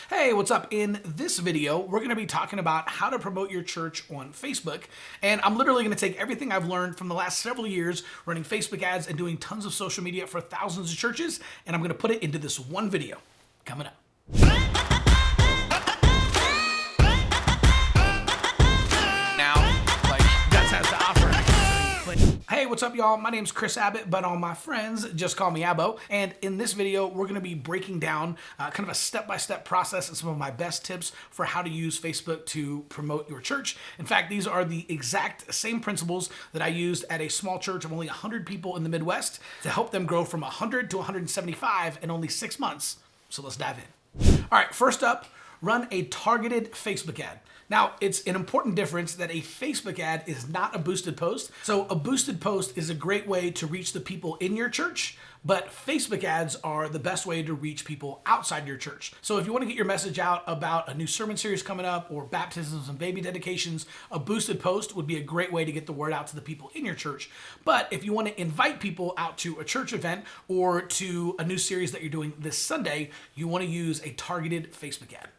Hey, what's up? In this video, we're going to be talking about how to promote your church on Facebook. And I'm literally going to take everything I've learned from the last several years running Facebook ads and doing tons of social media for thousands of churches, and I'm going to put it into this one video coming up. Hey, what's up, y'all? My name's Chris Abbott, but all my friends just call me Abbo. And in this video, we're going to be breaking down kind of a step-by-step process and some of my best tips for how to use Facebook to promote your church. In fact, these are the exact same principles that I used at a small church of only 100 people in the Midwest to help them grow from 100 to 175 in only 6 months. So let's dive in. All right, first up, run a targeted Facebook ad. Now, it's an important difference that a Facebook ad is not a boosted post. So a boosted post is a great way to reach the people in your church, but Facebook ads are the best way to reach people outside your church. So if you want to get your message out about a new sermon series coming up or baptisms and baby dedications, a boosted post would be a great way to get the word out to the people in your church. But if you want to invite people out to a church event or to a new series that you're doing this Sunday, you want to use a targeted Facebook ad.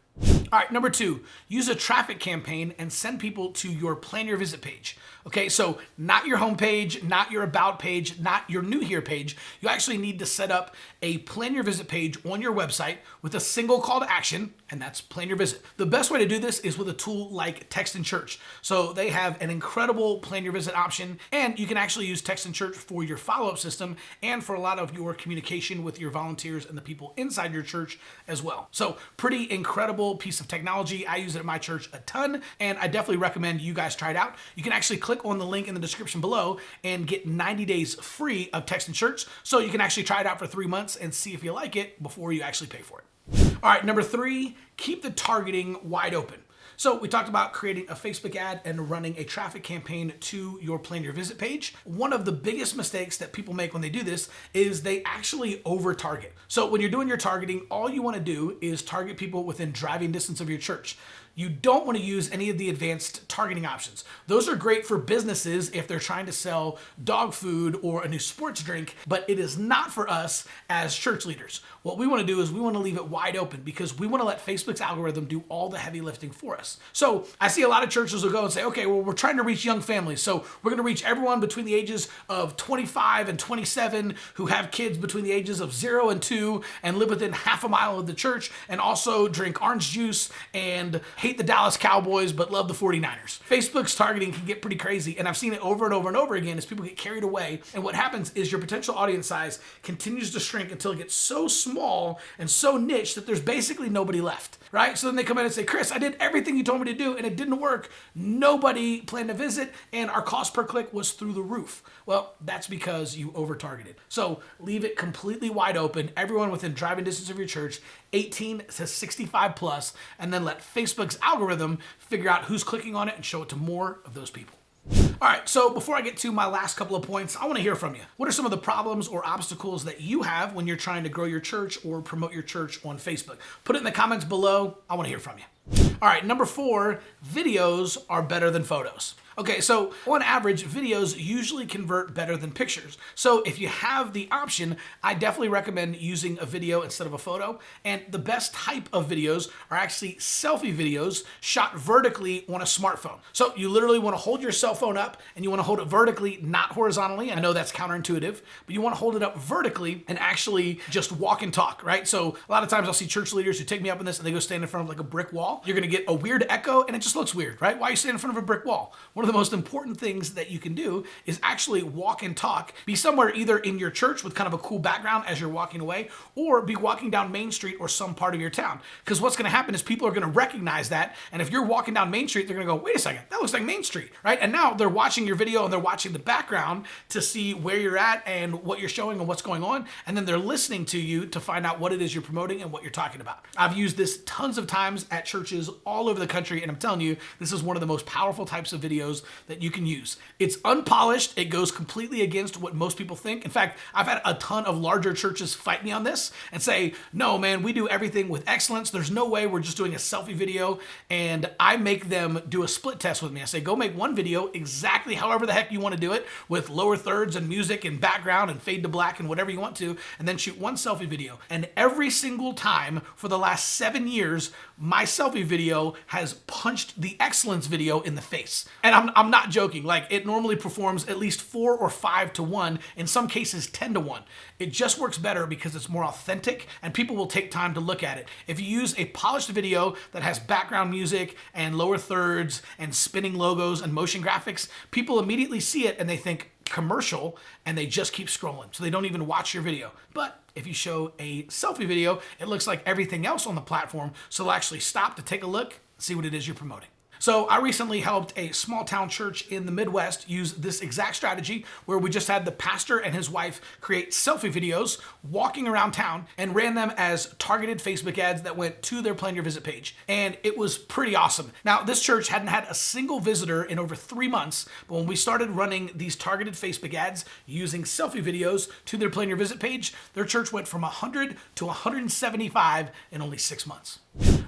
All right, number 2, use a traffic campaign and send people to your Plan Your Visit page. Okay, so not your home page, not your About page, not your New Here page. You actually need to set up a Plan Your Visit page on your website with a single call to action, and that's Plan Your Visit. The best way to do this is with a tool like Text in Church. So they have an incredible Plan Your Visit option, and you can actually use Text in Church for your follow-up system and for a lot of your communication with your volunteers and the people inside your church as well. So pretty incredible piece of technology. I use it at my church a ton, and I definitely recommend you guys try it out. You can actually click on the link in the description below and get 90 days free of Text in Church, so you can actually try it out for 3 months and see if you like it before you actually pay for it. All right, number 3, keep the targeting wide open. So we talked about creating a Facebook ad and running a traffic campaign to your Plan Your Visit page. One of the biggest mistakes that people make when they do this is they actually over-target. So when you're doing your targeting, all you want to do is target people within driving distance of your church. You don't want to use any of the advanced targeting options. Those are great for businesses if they're trying to sell dog food or a new sports drink, but it is not for us as church leaders. What we want to do is we want to leave it wide open because we want to let Facebook's algorithm do all the heavy lifting for us. So I see a lot of churches will go and say, okay, well, we're trying to reach young families. So we're going to reach everyone between the ages of 25 and 27 who have kids between the ages of 0 and 2 and live within half a mile of the church and also drink orange juice and hate the Dallas Cowboys but love the 49ers. Facebook's targeting can get pretty crazy, and I've seen it over and over and over again as people get carried away, and what happens is your potential audience size continues to shrink until it gets so small and so niche that there's basically nobody left, right? So then they come in and say, Chris, I did everything you told me to do and it didn't work. Nobody planned to visit and our cost per click was through the roof. Well, that's because you over-targeted. So leave it completely wide open, everyone within driving distance of your church, 18 to 65 plus, and then let Facebook's algorithm figure out who's clicking on it and show it to more of those people. All right, so before I get to my last couple of points, I want to hear from you. What are some of the problems or obstacles that you have when you're trying to grow your church or promote your church on Facebook? Put it in the comments below. I want to hear from you. All right, number 4, videos are better than photos. Okay, so on average, videos usually convert better than pictures. So if you have the option, I definitely recommend using a video instead of a photo. And the best type of videos are actually selfie videos shot vertically on a smartphone. So you literally want to hold your cell phone up and you want to hold it vertically, not horizontally. I know that's counterintuitive, but you want to hold it up vertically and actually just walk and talk, right? So a lot of times I'll see church leaders who take me up on this and they go stand in front of like a brick wall. You're going to get a weird echo and it just looks weird, right? Why are you standing in front of a brick wall? One of the most important things that you can do is actually walk and talk. Be somewhere either in your church with kind of a cool background as you're walking away, or be walking down Main Street or some part of your town. Because what's going to happen is people are going to recognize that, and if you're walking down Main Street, they're going to go, wait a second, that looks like Main Street, right? And now they're watching your video and they're watching the background to see where you're at and what you're showing and what's going on, and then they're listening to you to find out what it is you're promoting and what you're talking about. I've used this tons of times at churches all over the country, and I'm telling you, this is one of the most powerful types of videos videos that you can use. It's unpolished. It goes completely against what most people think. In fact, I've had a ton of larger churches fight me on this and say, no, man, we do everything with excellence. There's no way we're just doing a selfie video. And I make them do a split test with me. I say, go make one video exactly however the heck you want to do it, with lower thirds and music and background and fade to black and whatever you want to, and then shoot one selfie video. And every single time for the last 7 years, my selfie video has punched the excellence video in the face. And I'm not joking. Like, it normally performs at least 4 or 5 to 1, in some cases 10 to 1. It just works better because it's more authentic and people will take time to look at it. If you use a polished video that has background music and lower thirds and spinning logos and motion graphics, people immediately see it and they think commercial and they just keep scrolling. So they don't even watch your video. But if you show a selfie video, it looks like everything else on the platform. So they'll actually stop to take a look, see what it is you're promoting. So I recently helped a small town church in the Midwest use this exact strategy, where we just had the pastor and his wife create selfie videos walking around town and ran them as targeted Facebook ads that went to their Plan Your Visit page. And it was pretty awesome. Now, this church hadn't had a single visitor in over 3 months, but when we started running these targeted Facebook ads using selfie videos to their Plan Your Visit page, their church went from 100 to 175 in only 6 months.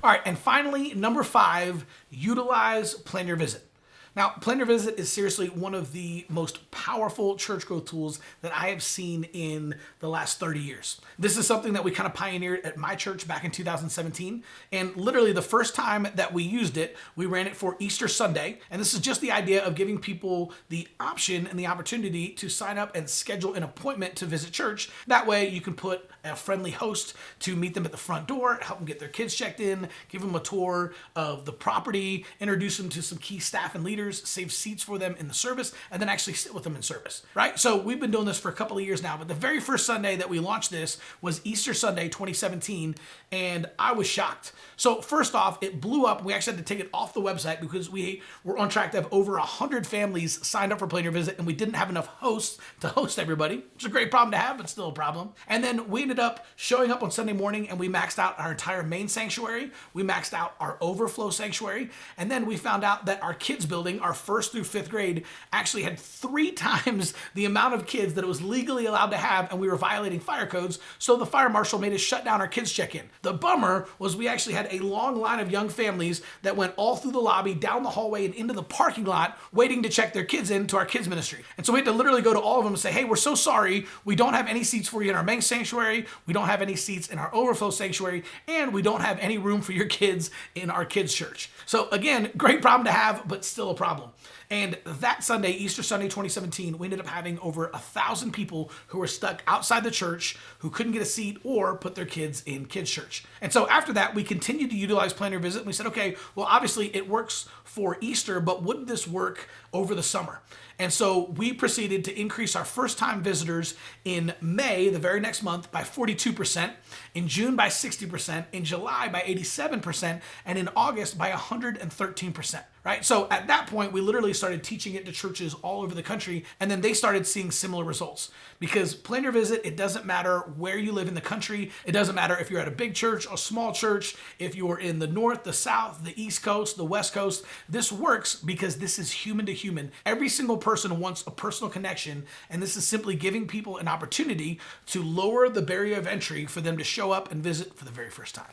All right, and finally, number 5, utilize Plan Your Visit. Now, Plan Your Visit is seriously one of the most powerful church growth tools that I have seen in the last 30 years. This is something that we kind of pioneered at my church back in 2017. And literally the first time that we used it, we ran it for Easter Sunday. And this is just the idea of giving people the option and the opportunity to sign up and schedule an appointment to visit church. That way you can put a friendly host to meet them at the front door, help them get their kids checked in, give them a tour of the property, introduce them to some key staff and leaders, save seats for them in the service, and then actually sit with them in service, right? So we've been doing this for a couple of years now, but the very first Sunday that we launched this was Easter Sunday 2017, and I was shocked. So first off, it blew up. We actually had to take it off the website because we were on track to have over 100 families signed up for Plan Your Visit, and we didn't have enough hosts to host everybody, which is a great problem to have, but still a problem. And then we ended up showing up on Sunday morning, and we maxed out our entire main sanctuary. We maxed out our overflow sanctuary, and then we found out that our kids building, our 1st through 5th grade, actually had 3 times the amount of kids that it was legally allowed to have, and we were violating fire codes, so the fire marshal made us shut down our kids check-in. The bummer was we actually had a long line of young families that went all through the lobby, down the hallway, and into the parking lot waiting to check their kids in to our kids ministry. And so we had to literally go to all of them and say, hey, we're so sorry, we don't have any seats for you in our main sanctuary, we don't have any seats in our overflow sanctuary, and we don't have any room for your kids in our kids church. So again, great problem to have, but still a problem. And that Sunday, Easter Sunday 2017, we ended up having over 1,000 people who were stuck outside the church, who couldn't get a seat or put their kids in kids' church. And so after that, we continued to utilize Plan Your Visit. And we said, okay, well, obviously it works for Easter, but wouldn't this work over the summer? And so we proceeded to increase our first-time visitors in May, the very next month, by 42%, in June by 60%, in July by 87%, and in August by 113%, right? So at that point, we literally started teaching it to churches all over the country, and then they started seeing similar results. Because Plan Your Visit, it doesn't matter where you live in the country. It doesn't matter if you're at a big church, a small church, if you're in the north, the south, the east coast, the west coast. This works because this is human to human. Every single person wants a personal connection, and this is simply giving people an opportunity to lower the barrier of entry for them to show up and visit for the very first time.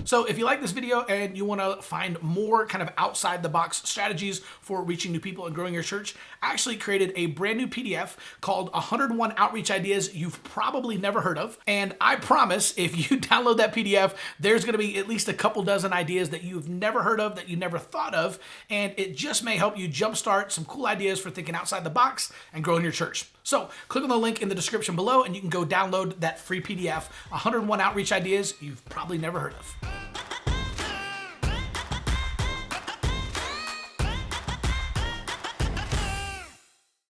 So if you like this video and you want to find more kind of outside the box strategies for reaching new people and growing your church, I actually created a brand new PDF called 101 Outreach Ideas You've Probably Never Heard of. And I promise if you download that PDF, there's going to be at least a couple dozen ideas that you've never heard of, that you never thought of. And it just may help you jumpstart some cool ideas for thinking outside the box and growing your church. So click on the link in the description below and you can go download that free PDF, 101 Outreach Ideas You've Probably Never Heard of.